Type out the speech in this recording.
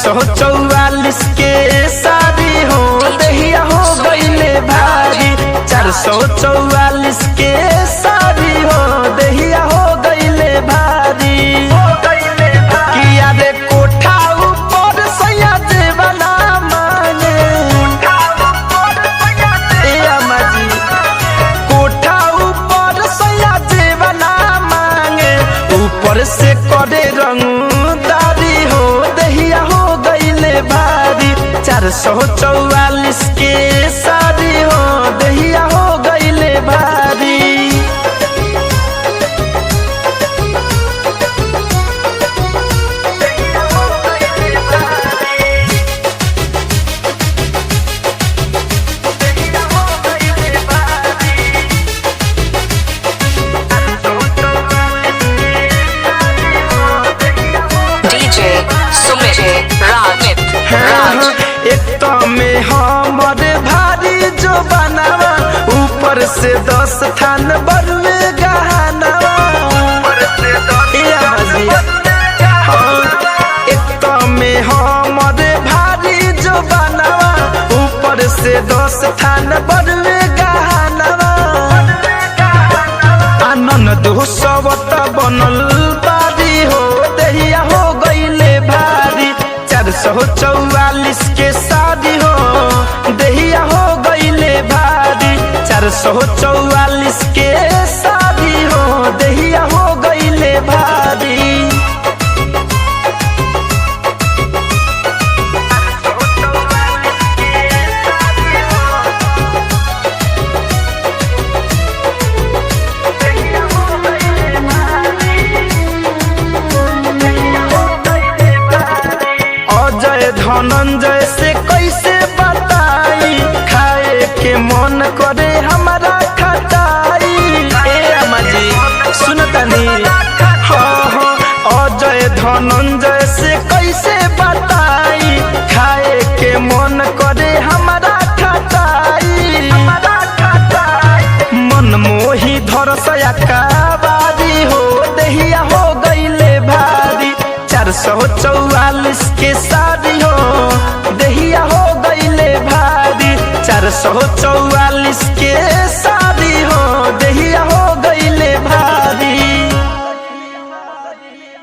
444 के शादी हो दहिया हो गईले भारी। 444 के शादी हो दहिया हो गईले भारी। किया रे कोठा ऊपर सैया देवना माने ए अम्मा जी। कोठा ऊपर सैया देवना मांगे ऊपर से करे रंगदारी हो दहिया हो गईले भारी। 444 के शादी हो दहिया हो गईले भारी। एक में हमर भारी जो बनावा ऊपर से 10 थान बरुए गहनावा। एक में हमर भारी जो बनावा ऊपर से 10 थान बरुए गहनावा। आनंद दोसवत बनल बारी हो दहिया हो गईले भारी। 444 के शादी हो दहिया हो गईले भारी। 444 के शादी हो दहिया हो गईले भारी। धनंजय से कैसे बताई खाए के मन करे हमारा खटाई। ए अम्मा जी सुनतनी अजय धनंजय से कैसे बताई खाए के मन करे हमारा खटाई। मन मोही धरसया काबारी हो दहिया हो गईले भारी। 444 के शादी हो दहिया हो गईले भारी। 444 के शादी हो